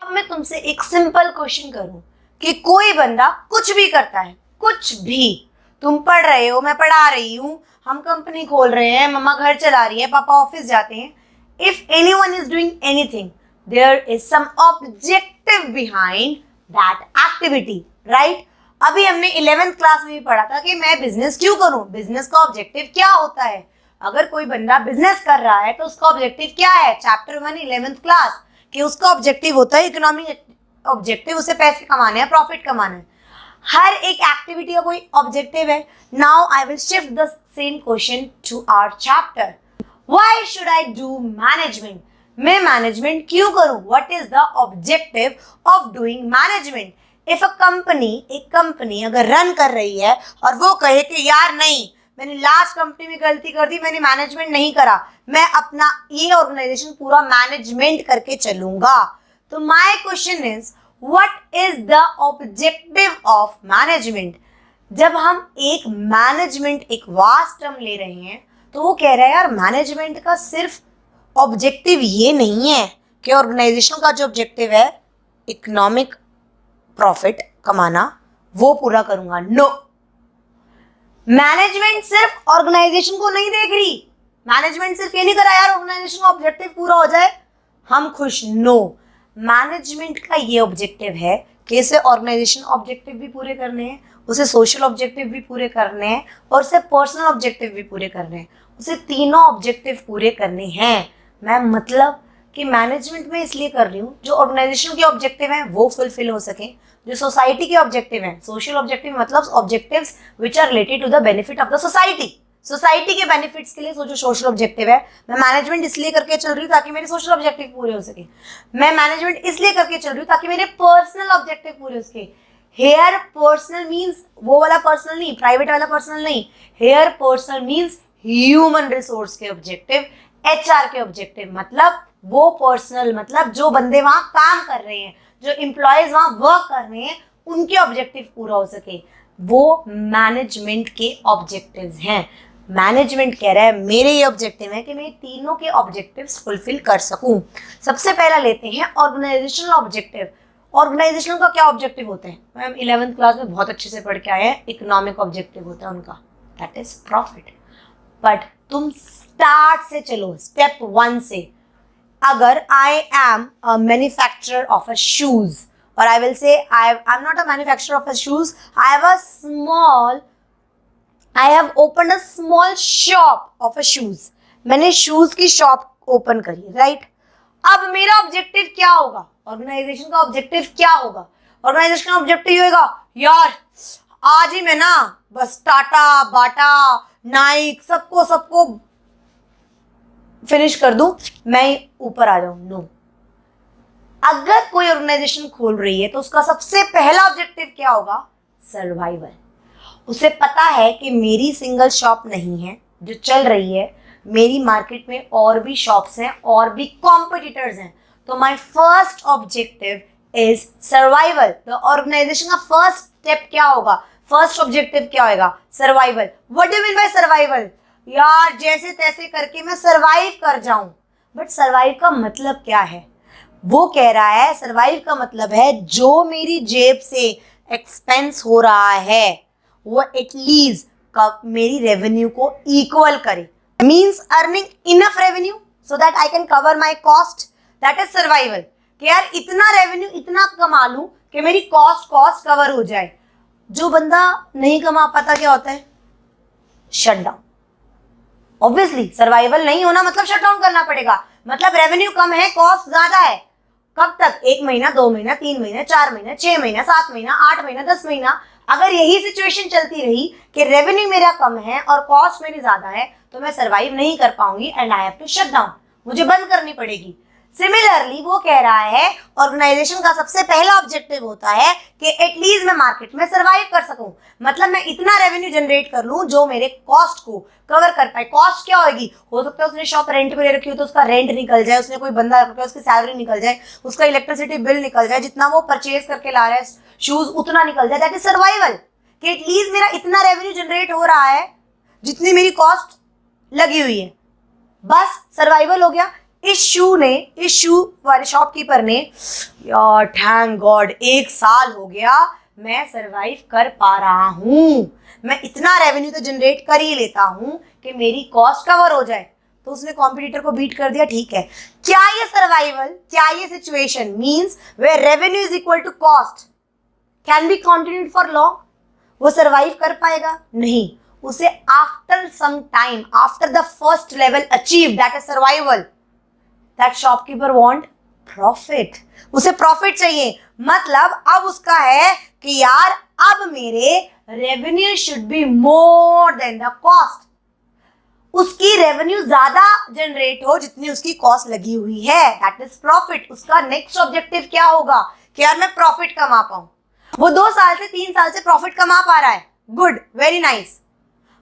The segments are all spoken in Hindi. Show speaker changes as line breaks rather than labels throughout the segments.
अब मैं तुमसे एक सिंपल क्वेश्चन करूं कि कोई बंदा कुछ भी करता है, कुछ भी, तुम पढ़ रहे हो, मैं पढ़ा रही हूं, हम कंपनी खोल रहे हैं, मम्मा घर चला रही है, पापा ऑफिस जाते हैं, if anyone is doing anything there is some objective behind that activity, right? अभी हमने 11th क्लास में भी पढ़ा था कि मैं बिजनेस क्यों करूं, बिजनेस का ऑब्जेक्टिव क्या होता है। अगर कोई बंदा बिजनेस कर रहा है तो उसका ऑब्जेक्टिव क्या है, चैप्टर 1 11th क्लास, कि उसका ऑब्जेक्टिव होता है इकोनॉमिक ऑब्जेक्टिव, उसे पैसे कमाने हैं, प्रॉफिट कमाना है। हर एक एक्टिविटी का कोई ऑब्जेक्टिव है। Now I will shift the same question to our chapter. Why should I do management? मैं मैनेजमेंट क्यों करूं? What is the objective of doing management? If a company, एक कंपनी अगर रन कर रही है और वो कहे कि यार नहीं, मैंने लास्ट कंपनी में गलती कर दी, मैंने मैनेजमेंट नहीं करा, मैं अपना ये ऑर्गेनाइजेशन पूरा मैनेजमेंट करके चलूंगा, तो my question is what is the objective of management? जब हम एक मैनेजमेंट, एक वास्ट टर्म ले रहे हैं, तो वो कह रहा है यार मैनेजमेंट का सिर्फ ऑब्जेक्टिव ये नहीं है कि ऑर्गेनाइजेशन का जो ऑब्जेक्टिव है इकोनॉमिक प्रॉफिट कमाना, वो पूरा करूंगा। नो, मैनेजमेंट सिर्फ ऑर्गेनाइजेशन को नहीं देख रही। मैनेजमेंट सिर्फ ये नहीं करा यार ऑर्गेनाइजेशन का ऑब्जेक्टिव पूरा हो जाए हम खुश। नो, मैनेजमेंट का ये ऑब्जेक्टिव है कि इसे ऑर्गेनाइजेशन ऑब्जेक्टिव भी पूरे करने हैं, उसे सोशल ऑब्जेक्टिव भी पूरे करने हैं और उसे पर्सनल ऑब्जेक्टिव भी पूरे करने हैं। उसे तीनों ऑब्जेक्टिव पूरे करने हैं। मैं मतलब कि मैनेजमेंट में इसलिए कर रही हूँ जो ऑर्गेनाइजेशन के ऑब्जेक्टिव हैं वो फुलफिल हो सके, जो सोसाइटी के ऑब्जेक्टिव हैं, सोशल ऑब्जेक्टिव मतलब objectives which are related to the benefit of the society, society के बेनिफिट्स के लिए जो सोशल ऑब्जेक्टिव है, मैं मैनेजमेंट इसलिए करके चल रही हूँ ताकि मेरे सोशल ऑब्जेक्टिव पूरे हो सके। मैं मैनेजमेंट इसलिए करके चल रही हूँ ताकि मेरे पर्सनल ऑब्जेक्टिव पूरे हो सके। हेयर पर्सनल मीन्स वो वाला पर्सनल नहीं, प्राइवेट वाला पर्सनल नहीं। Here personal means human resource के ऑब्जेक्टिव, HR के ऑब्जेक्टिव, मतलब वो पर्सनल मतलब जो बंदे वहां काम कर रहे हैं, जो एम्प्लॉयज वहां वर्क कर रहे हैं, उनके ऑब्जेक्टिव पूरा हो सके, वो मैनेजमेंट के ऑब्जेक्टिव्स हैं। मैनेजमेंट कह रहा है मेरे ये ऑब्जेक्टिव है कि मैं तीनों के ऑब्जेक्टिव्स फुलफिल कर सकूं। सबसे पहला लेते हैं ऑर्गेनाइजेशनल ऑब्जेक्टिव। ऑर्गेनाइजेशनल का क्या ऑब्जेक्टिव होते हैं? मैम 11th क्लास में बहुत अच्छे से पढ़ के आए हैं, इकोनॉमिक ऑब्जेक्टिव होता है उनका, दैट इज प्रॉफिट। बट तुम स्टार्ट से चलो, स्टेप 1 से। अगर I am a manufacturer of a shoes, और I will say I am not a manufacturer of a shoes, I have opened a small shop of a shoes. मैंने शूज की शॉप ओपन करी, राइट? अब मेरा ऑब्जेक्टिव क्या होगा? ऑर्गेनाइजेशन का ऑब्जेक्टिव क्या होगा? ऑर्गेनाइजेशन का ऑब्जेक्टिव होगा यार आज ही मैं ना बस टाटा, बाटा, नाइक सबको फिनिश कर दूं, मैं ऊपर आ जाऊं। नो, अगर कोई ऑर्गेनाइजेशन खोल रही है तो उसका सबसे पहला ऑब्जेक्टिव क्या होगा? सर्वाइवल। उसे पता है कि मेरी सिंगल शॉप नहीं है जो चल रही है, मेरी मार्केट में और भी शॉप्स हैं और भी कॉम्पिटिटर्स हैं, तो my first objective is survival. The organisation का फर्स्ट स्टेप क्या होगा? फर्स्ट ऑब्जेक्टिव क्या होगा? Survival. What do you mean by survival? यार जैसे तैसे करके मैं सर्वाइव कर जाऊं। बट सर्वाइव का मतलब क्या है? वो कह रहा है सर्वाइव का मतलब है जो मेरी जेब से एक्सपेंस हो रहा है वो एटलीस्ट मेरी रेवेन्यू को इक्वल करे, means earning enough revenue so that I can cover my cost, that is survival. कि यार इतना रेवेन्यू इतना कमा लूं कि मेरी कॉस्ट कवर हो जाए। जो बंदा नहीं कमा पाता क्या होता है? Shut down. ऑब्वियसली सर्वाइवल नहीं होना मतलब शट डाउन करना पड़ेगा, मतलब रेवेन्यू कम है, कॉस्ट ज्यादा है। कब तक? 1 महीना, 2 महीना, 3 महीना, 4 महीना, 6 महीना, 7 महीना, 8 महीना, 10 महीना। अगर यही सिचुएशन चलती रही कि रेवेन्यू मेरा कम है और कॉस्ट मेरी ज्यादा है, तो मैं सर्वाइव नहीं कर पाऊंगी and I have to shut down, मुझे बंद करनी पड़ेगी। सिमिलरली वो कह रहा है ऑर्गेनाइजेशन का सबसे पहला ऑब्जेक्टिव होता है कि एटलीस्ट मैं मार्केट में सर्वाइव कर सकूं, मतलब मैं इतना रेवेन्यू जनरेट कर लूं जो मेरे कॉस्ट को कवर कर पाए। कॉस्ट क्या होगी? हो सकता है उसने शॉप रेंट पे ले रखी हो तो उसका रेंट निकल जाए, उसने कोई बंदा रखा है उसकी सैलरी निकल जाए, उसका इलेक्ट्रिसिटी बिल निकल जाए, जितना वो परचेज करके ला रहा है शूज उतना निकल जाए, दैट इज सर्वाइवल। कि एटलीस्ट मेरा इतना रेवेन्यू जनरेट हो रहा है जितनी मेरी कॉस्ट लगी हुई है, बस सर्वाइवल हो गया। इस शू वाले शॉपकीपर ने, यार थैंक गॉड 1 साल हो गया मैं सरवाइव कर पा रहा हूँ, मैं इतना रेवेन्यू तो जनरेट कर ही लेता हूँ कि मेरी कॉस्ट कवर हो जाए, तो उसने कॉम्पिटिटर को बीट कर दिया, ठीक है। क्या ये सर्वाइवल, क्या ये situation means where revenue is equal to cost can be continued for long? वो सर्वाइव कर पाएगा? नहीं, उसे after some time, after the first level achieve, that is survival, that shopkeeper want profit, उसे प्रॉफिट चाहिए। मतलब अब उसका है कि यार अब मेरे revenue should be more than the cost, उसकी रेवेन्यू ज्यादा जनरेट हो जितनी उसकी कॉस्ट लगी हुई है, दैट इज प्रॉफिट। उसका नेक्स्ट ऑब्जेक्टिव क्या होगा कि यार मैं प्रॉफिट कमा पाऊं। वो 2 साल से 3 साल से प्रॉफिट कमा पा रहा है, गुड, वेरी नाइस,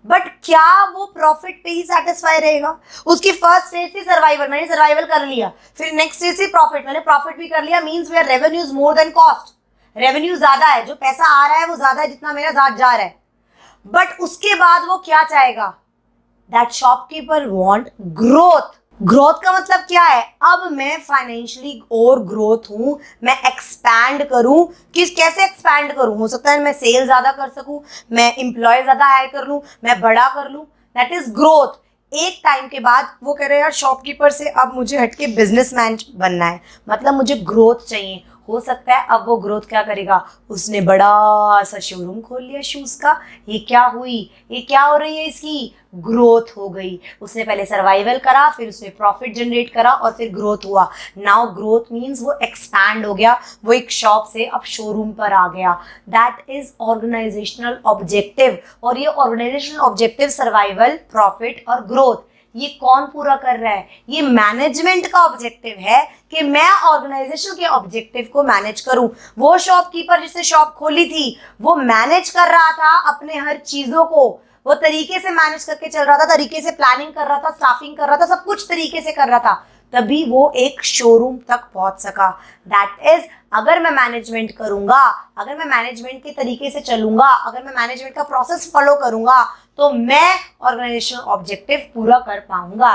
बट क्या वो प्रॉफिट पे ही सेटिस्फाई रहेगा? उसकी फर्स्ट स्टेज थी सर्वाइवल, मैंने सर्वाइवल कर लिया, फिर नेक्स्ट स्टेज थी प्रॉफिट, मैंने प्रॉफिट भी कर लिया, means where revenue is more than cost, revenue ज्यादा है, जो पैसा आ रहा है वो ज्यादा है जितना मेरा जा रहा है, बट उसके बाद वो क्या चाहेगा? That shopkeeper want growth. Growth का मतलब क्या है? अब मैं फाइनेंशियली और ग्रोथ हूं, मैं एक्सपैंड करूं, कैसे एक्सपैंड करूं? हो सकता है मैं सेल ज्यादा कर सकूं, मैं एम्प्लॉय ज्यादा हायर कर लूं, मैं बड़ा कर लूं, दैट इज ग्रोथ। एक टाइम के बाद वो कह रहे हैं यार शॉपकीपर से अब मुझे हटके बिजनेसमैन बनना है, मतलब मुझे ग्रोथ चाहिए। हो सकता है अब वो ग्रोथ क्या करेगा? उसने बड़ा सा शोरूम खोल लिया शूज का, ये क्या हुई, ये क्या हो रही है, इसकी ग्रोथ हो गई। उसने पहले सर्वाइवल करा, फिर उसने प्रॉफिट जनरेट करा और फिर ग्रोथ हुआ। नाउ ग्रोथ मींस वो एक्सपैंड हो गया, वो एक शॉप से अब शोरूम पर आ गया। That is organisational objective. और ये ऑर्गेनाइजेशनल ऑब्जेक्टिव सर्वाइवल, प्रॉफिट और ग्रोथ, ये कौन पूरा कर रहा है? ये मैनेजमेंट का ऑब्जेक्टिव है कि मैं ऑर्गेनाइजेशन के ऑब्जेक्टिव को मैनेज करूं। वो शॉपकीपर जिसने शॉप खोली थी वो मैनेज कर रहा था अपने हर चीजों को, वो तरीके से मैनेज करके चल रहा था, तरीके से प्लानिंग कर रहा था, स्टाफिंग कर रहा था, सब कुछ तरीके से कर रहा था, तभी वो एक शोरूम तक पहुंच सका। दैट इज, अगर मैं मैनेजमेंट करूंगा, अगर मैं मैनेजमेंट के तरीके से चलूंगा, अगर मैं मैनेजमेंट का प्रोसेस फॉलो करूंगा, तो मैं ऑर्गेनाइजेशनल ऑब्जेक्टिव पूरा कर पाऊंगा।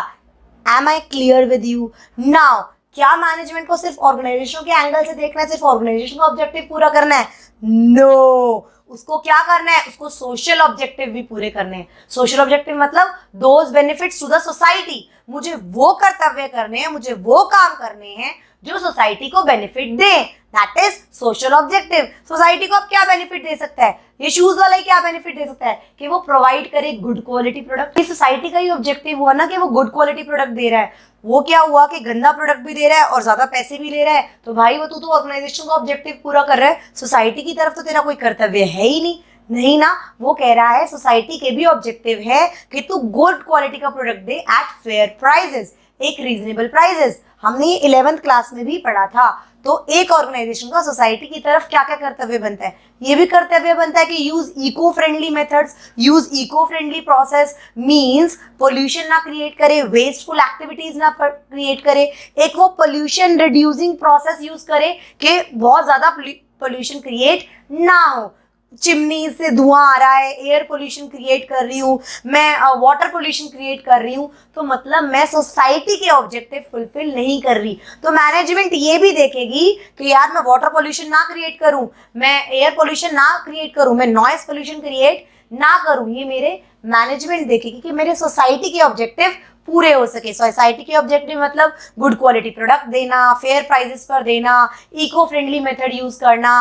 Am I clear with you? Now क्या मैनेजमेंट को सिर्फ ऑर्गेनाइजेशन के एंगल से देखना है, सिर्फ ऑर्गेनाइजेशन का ऑब्जेक्टिव पूरा करना है? नो, उसको क्या करना है? उसको सोशल ऑब्जेक्टिव भी पूरे करने हैं। सोशल ऑब्जेक्टिव मतलब those benefits to the society. मुझे वो कर्तव्य करने हैं, मुझे वो काम करने हैं जो सोसाइटी को benefit they, that is social objective. Society को अब क्या बेनिफिट दे सकता है? ये शूज वाला ही क्या बेनिफिट दे सकता है कि वो प्रोवाइड करे गुड क्वालिटी प्रोडक्ट। ये सोसाइटी का ही ऑब्जेक्टिव हुआ ना कि वो गुड क्वालिटी प्रोडक्ट दे रहा है। वो क्या हुआ कि गंदा प्रोडक्ट भी दे रहा है और ज्यादा पैसे भी ले रहा है, तो भाई वो तू तो ऑर्गेनाइजेशन का ऑब्जेक्टिव पूरा कर रहा है, सोसाइटी की तरफ तो तेरा कोई कर्तव्य है ही नहीं। नहीं ना, वो कह रहा है सोसाइटी के भी ऑब्जेक्टिव है कि तू गुड क्वालिटी का प्रोडक्ट दे एट फेयर प्राइजेस, एक रीजनेबल प्राइजेस। हमने ये 11th क्लास में भी पढ़ा था। तो एक ऑर्गेनाइजेशन का सोसाइटी की तरफ क्या क्या कर्तव्य बनता है? ये भी कर्तव्य बनता है कि use eco friendly methods, use eco friendly process, means pollution ना क्रिएट करे, वेस्टफुल एक्टिविटीज ना क्रिएट करे, एक वो पोल्यूशन रिड्यूसिंग प्रोसेस यूज करे कि बहुत ज्यादा पोल्यूशन क्रिएट ना हो। चिमनी से धुआं आ रहा है, एयर पोल्यूशन क्रिएट कर रही हूँ मैं, वाटर पोल्यूशन क्रिएट कर रही हूँ, तो मतलब मैं सोसाइटी के ऑब्जेक्टिव फुलफिल नहीं कर रही। तो मैनेजमेंट ये भी देखेगी कि यार मैं वाटर पोल्यूशन ना क्रिएट करूँ, मैं एयर पोल्यूशन ना क्रिएट करूँ, मैं नॉइस पोल्यूशन क्रिएट ना करूँ। ये मेरे मैनेजमेंट देखेगी कि मेरे सोसाइटी के ऑब्जेक्टिव पूरे हो सके। सोसाइटी के ऑब्जेक्टिव मतलब गुड क्वालिटी प्रोडक्ट देना, फेयर प्राइसेस पर देना, इको फ्रेंडली मेथड यूज करना,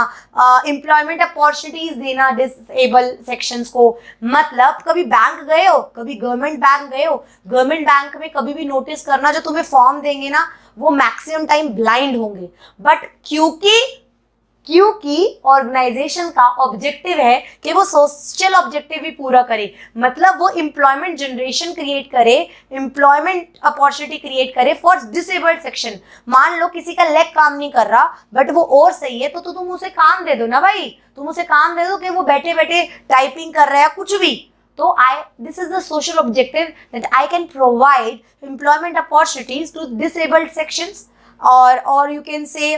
एम्प्लॉयमेंट अपॉर्चुनिटीज देना डिसेबल सेक्शंस को। मतलब कभी बैंक गए हो, कभी गवर्नमेंट बैंक गए हो, गवर्नमेंट बैंक में कभी भी नोटिस करना, जो तुम्हें फॉर्म देंगे ना वो मैक्सिमम टाइम ब्लाइंड होंगे, बट क्योंकि ऑर्गेनाइजेशन का ऑब्जेक्टिव है कि वो सोशल ऑब्जेक्टिव भी पूरा करे, मतलब वो एम्प्लॉयमेंट जनरेशन क्रिएट करे, एम्प्लॉयमेंट अपॉर्चुनिटी क्रिएट करे फॉर डिसेबल्ड सेक्शन। मान लो किसी का लेग काम नहीं कर रहा बट वो और सही है, तो तुम उसे काम दे दो ना भाई, तुम उसे काम दे दो कि वो बैठे बैठे टाइपिंग कर रहा है, कुछ भी। तो this is the social objective that I can provide employment opportunities to disabled sections, or you can say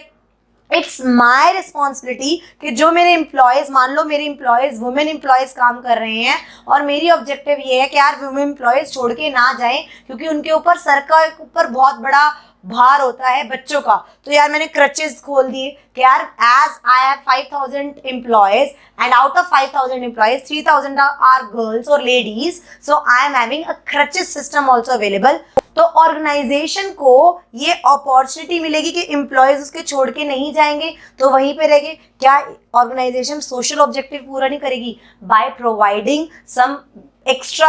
it's my responsibility कि जो मेरे एम्प्लॉयज़, मान लो मेरे एम्प्लॉयज़ वुमेन एम्प्लॉयज़ काम कर रहे हैं और मेरी ऑब्जेक्टिव ये है कि यार वुमेन एम्प्लॉयज़ छोड़ के ना जाएं, क्योंकि उनके ऊपर सर का ऊपर बहुत बड़ा भार होता है बच्चों का। तो यार मैंने क्रचेस खोल दिए कि यार as I have 5000 employees and out of 5000 employees 3000 are girls और ladies, so I am having a creches system also available. तो ऑर्गेनाइजेशन को ये अपॉर्चुनिटी मिलेगी कि एम्प्लॉयज उसके छोड़ के नहीं जाएंगे, तो वहीं पे रहेंगे। क्या ऑर्गेनाइजेशन सोशल ऑब्जेक्टिव पूरा नहीं करेगी by providing some extra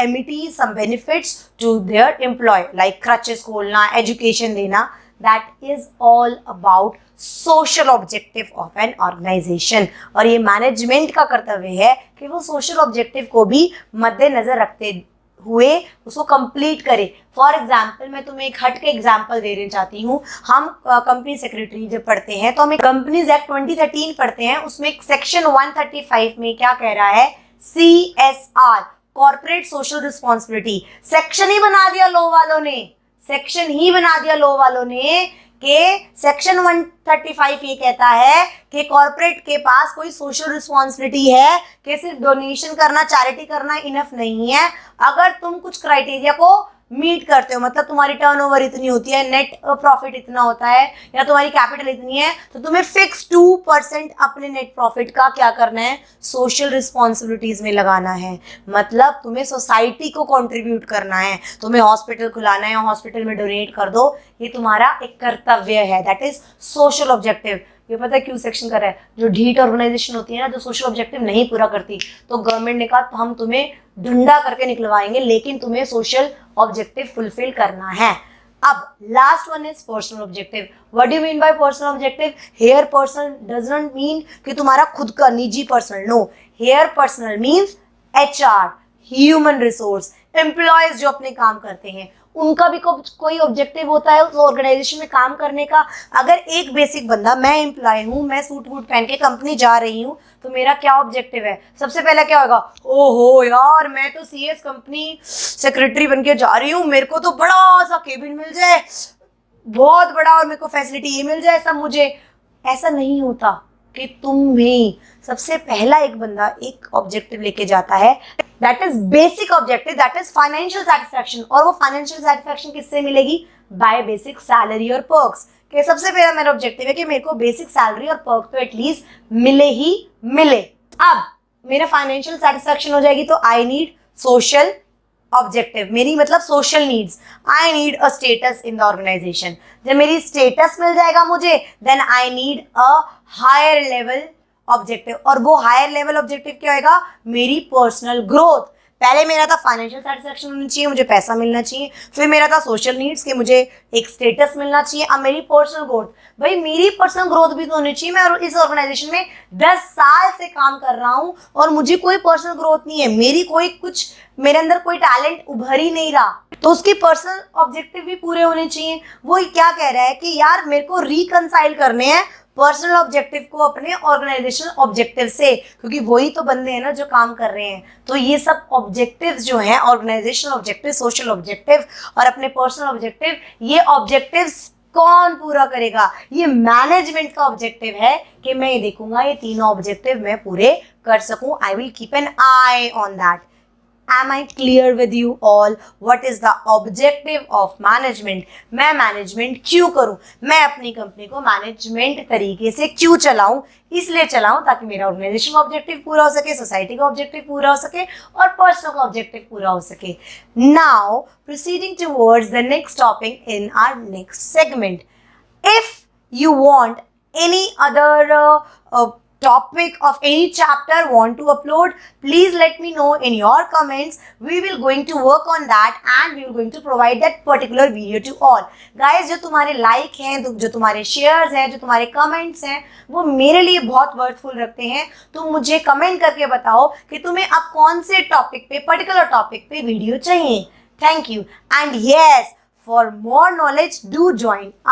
amenities, some benefits to their employee, like crutches खोलना, education देना? That is all about social objective of an organization। और ये मैनेजमेंट का कर्तव्य है कि वो सोशल ऑब्जेक्टिव को भी मद्देनजर रखते हुए उसको कंप्लीट करे। फॉर एग्जाम्पल मैं तुम्हें एक हट के एग्जाम्पल देना चाहती हूँ। हम कंपनी सेक्रेटरी जब पढ़ते हैं तो हम कंपनीज एक्ट 2013 पढ़ते हैं, उसमें सेक्शन 135 में क्या कह रहा है, CSR, corporate social responsibility. Section ही बना दिया लॉ वालों ने, सेक्शन ही बना दिया लॉ वालों ने कि सेक्शन 135 ये कहता है कि कॉर्पोरेट के पास कोई सोशल रिस्पॉन्सिबिलिटी है कि सिर्फ डोनेशन करना, चैरिटी करना इनफ नहीं है। अगर तुम कुछ क्राइटेरिया को मीट करते हो, मतलब तुम्हारी टर्नओवर इतनी होती है, नेट प्रॉफिट इतना होता है, या तुम्हारी कैपिटल इतनी है, तो तुम्हें फिक्स 2% अपने नेट प्रॉफिट का क्या करना है, सोशल रिस्पॉन्सिबिलिटीज में लगाना है। मतलब तुम्हें सोसाइटी को कंट्रीब्यूट करना है, तुम्हें हॉस्पिटल खुलाना है, हॉस्पिटल में डोनेट कर दो, ये तुम्हारा एक कर्तव्य है। That is social objective. ये पता है क्यों सेक्शन कर रहा है? जो ढीठ ऑर्गेनाइजेशन होती है ना, जो सोशल ऑब्जेक्टिव नहीं पूरा करती, तो गवर्नमेंट ने कहा तो हम तुम्हें ढूंढा करके निकलवाएंगे, लेकिन तुम्हें सोशल ऑब्जेक्टिव फुलफिल करना है। अब last one is personal objective. What do you mean by personal objective? Here personal does not mean कि तुम्हारा खुद का निजी personal, no. Here personal means HR, human resource, employees जो अपने काम करते हैं, उनका भी कोई ऑब्जेक्टिव होता है उस ऑर्गेनाइजेशन में काम करने का। अगर एक बेसिक बंदा, मैं एम्प्लॉय हूँ, मैं सूट वूट पहन के कंपनी जा रही हूँ, तो मेरा क्या ऑब्जेक्टिव है? सबसे पहला क्या होगा, ओहो यार मैं तो CS कंपनी सेक्रेटरी बन के जा रही हूँ, मेरे को तो बड़ा सा केबिन मिल जाए, बहुत बड़ा, और मेरे को फैसिलिटी ये मिल जाए, सब मुझे। ऐसा नहीं होता कि तुम्हें सबसे पहला एक बंदा एक ऑब्जेक्टिव लेके जाता है, that is basic objective, that is financial satisfaction. और वो फाइनेंशियल सेटिस्फैक्शन किससे मिलेगी? बाय बेसिक सैलरी और पर्क्स। कि सबसे पहला मेरा ऑब्जेक्टिव है कि मेरे को बेसिक सैलरी और पर्क तो एटलीस्ट मिले ही मिले। अब मेरा फाइनेंशियल सेटिस्फैक्शन हो जाएगी तो आई नीड सोशल ऑब्जेक्टिव, मेरी मतलब social needs. I need a status in the organisation. जब मेरी स्टेटस मिल जाएगा मुझे, then I need a higher level objective. और वो हायर लेवल ऑब्जेक्टिव क्या होगा? मेरी पर्सनल ग्रोथ। पहले मेरा था फाइनेंशियल सेटिस्फैक्शन होनी चाहिए, मुझे पैसा मिलना चाहिए, फिर मेरा था सोशल नीड्स कि मुझे एक स्टेटस मिलना चाहिए, अब मेरी पर्सनल ग्रोथ। भाई मेरी पर्सनल ग्रोथ भी तो होनी चाहिए। मैं इस ऑर्गेनाइजेशन में 10 साल से काम कर रहा हूँ और मुझे कोई पर्सनल ग्रोथ नहीं है, मेरी कोई कुछ, मेरे अंदर कोई टैलेंट उभर ही नहीं रहा, तो उसकी पर्सनल ऑब्जेक्टिव भी पूरे होने चाहिए। वो क्या कह रहा है कि यार मेरे को रिकंसाइल करने हैं पर्सनल ऑब्जेक्टिव को अपने ऑर्गेनाइजेशनल ऑब्जेक्टिव से, क्योंकि वही तो बंदे हैं ना जो काम कर रहे हैं। तो ये सब ऑब्जेक्टिव्स जो हैं, ऑर्गेनाइजेशनल ऑब्जेक्टिव, सोशल ऑब्जेक्टिव और अपने पर्सनल ऑब्जेक्टिव, ये ऑब्जेक्टिव्स कौन पूरा करेगा? ये मैनेजमेंट का ऑब्जेक्टिव है कि मैं ये देखूंगा ये तीनों ऑब्जेक्टिव मैं पूरे कर सकूं। I will keep an I on that. Am I clear with you all? What is the objective of management? मैं मैनेजमेंट क्यों करूं? मैं अपनी कंपनी को मैनेजमेंट तरीके से क्यों चलाऊं? इसलिए चलाऊं ताकि मेरा ऑर्गेनाइजेशन का ऑब्जेक्टिव पूरा हो सके, सोसाइटी का ऑब्जेक्टिव पूरा हो सके और पर्सनल का ऑब्जेक्टिव पूरा हो सके। Now proceeding towards the next topic in our next segment. If you want any other topic of any chapter want to upload, please let me know in your comments. We will going to work on that and we will going to provide that particular video to all guys. जो तुम्हारे लाइक हैं, जो तुम्हारे शेयर्स हैं, जो तुम्हारे कमेंट्स हैं, वो मेरे लिए बहुत वर्थफुल रखते हैं। तुम मुझे कमेंट करके बताओ कि तुम्हें अब कौन से टॉपिक पे, पर्टिकुलर टॉपिक पे वीडियो चाहिए। Thank you and yes, for more knowledge do join us.